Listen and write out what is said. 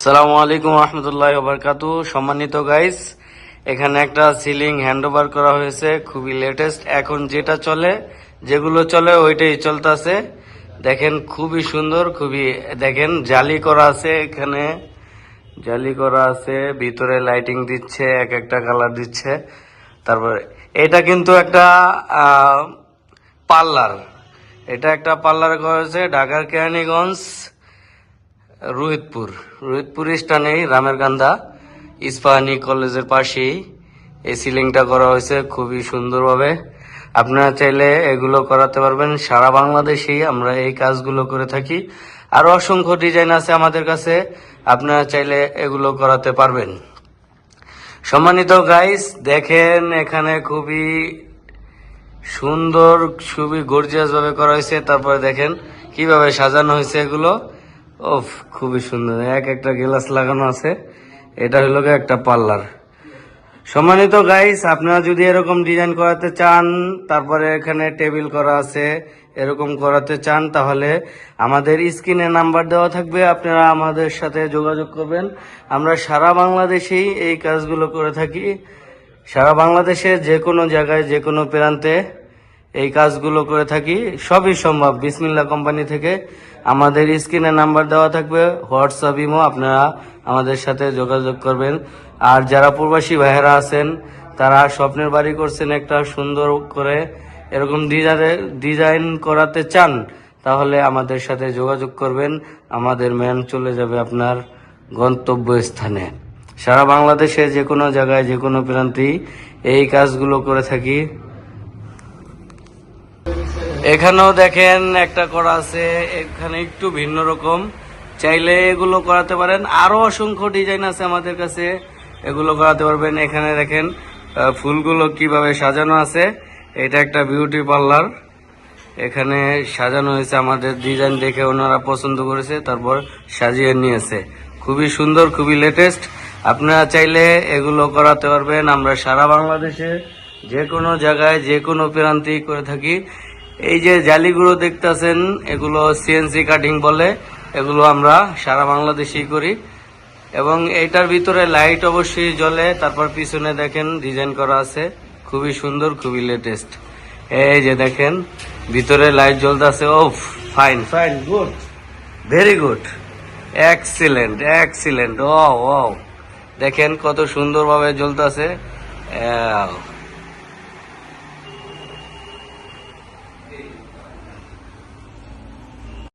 আসসালামু আলাইকুম রহমতুল্লাহ বারকাতু। সম্মানিত গাইস, এখানে একটা সিলিং হ্যান্ডওভার করা হয়েছে, খুবই লেটেস্ট। এখন যেটা চলে, যেগুলো চলে ওইটাই চলতেছে। দেখেন খুবই সুন্দর, খুবই দেখেন জালি করা আছে, এখানে জালি করা আছে, ভিতরে লাইটিং দিচ্ছে, এক একটা কালার দিচ্ছে। তারপরে এটা কিন্তু একটা পার্লার, এটা একটা পার্লার করা হয়েছে ঢাকার কেরানীগঞ্জ রোহিতপুর স্থানেই রামেরকান্দা ইস্পাহানি কলেজের পাশেই এই সিলিংটা করা হয়েছে খুবই সুন্দরভাবে। আপনারা চাইলে এগুলো করাতে পারবেন। সারা বাংলাদেশেই আমরা এই কাজগুলো করে থাকি। আরো অসংখ্য ডিজাইন আছে আমাদের কাছে, আপনারা চাইলে এগুলো করাতে পারবেন। সম্মানিত গাইস, দেখেন এখানে খুবই সুন্দর, খুবই গর্জিয়াস ভাবে করা হয়েছে। তারপরে দেখেন কিভাবে সাজানো হয়েছে এগুলো। ওফ, খুবই সুন্দর, এক একটা গ্লাস লাগানো আছে। এটা হলো একটা পার্লার। সম্মানিত গাইস, আপনারা যদি এরকম ডিজাইন করাতে চান, তারপরে এখানে টেবিল করা আছে, এরকম করাতে চান, তাহলে আমাদের স্ক্রিনে নাম্বার দেওয়া থাকবে, আপনারা আমাদের সাথে যোগাযোগ করবেন। আমরা সারা বাংলাদেশেই এই কাজগুলো করে থাকি। সারা বাংলাদেশে যে কোনো জায়গায়, যে কোনো প্রান্তে এই কাজগুলো করে থাকি। সবই সম্ভব বিসমিল্লাহ কোম্পানি থেকে। আমাদের স্ক্রিনে নাম্বার দেওয়া থাকবে, হোয়াটসঅ্যাপ, ইমো, আপনারা আমাদের সাথে যোগাযোগ করবেন। আর যারা প্রবাসী ভাইয়েরা আছেন, তারা স্বপ্নের বাড়ি করছেন একটা সুন্দর করে, এরকম ডিজাইন করাতে চান, তাহলে আমাদের সাথে যোগাযোগ করবেন। আমাদের ম্যান চলে যাবে আপনার গন্তব্যস্থানে। সারা বাংলাদেশে যে কোনো জায়গায়, যে কোনো প্রান্তেই এই কাজগুলো করে থাকি। এখানেও দেখেন একটা করা আছে, এখানে একটু ভিন্ন রকম, চাইলে এগুলো করাতে পারেন। আরো অসংখ্য ডিজাইন আছে আমাদের কাছে, এগুলো করাতে পারবেন। এখানে দেখেন ফুলগুলো কিভাবে সাজানো আছে। এটা একটা বিউটি পার্লার, এখানে সাজানো হয়েছে, আমাদের ডিজাইন দেখে ওনারা পছন্দ করেছে, তারপর সাজিয়ে নিয়েছে। খুবই সুন্দর, খুবই লেটেস্ট। আপনারা চাইলে এগুলো করাতে পারবেন। আমরা সারা বাংলাদেশে যে কোনো জায়গায়, যে কোনো প্রান্তেই করে থাকি। এই যে জালিগুলো দেখতেছেন, এগুলো সিএনসি কাটিং বলে, এগুলো আমরা সারা বাংলাদেশেই করি। এবং এইটার ভিতরে লাইট অবশ্যই জ্বলে। তারপর পিছনে দেখেন ডিজাইন করা আছে, খুবই সুন্দর, খুবই লেটেস্ট। এই যে দেখেন ভিতরে লাইট জ্বলতেছে। ও fine fine, good, very good, excellent excellent. ও ও, দেখেন কত সুন্দরভাবে জ্বলতেছে।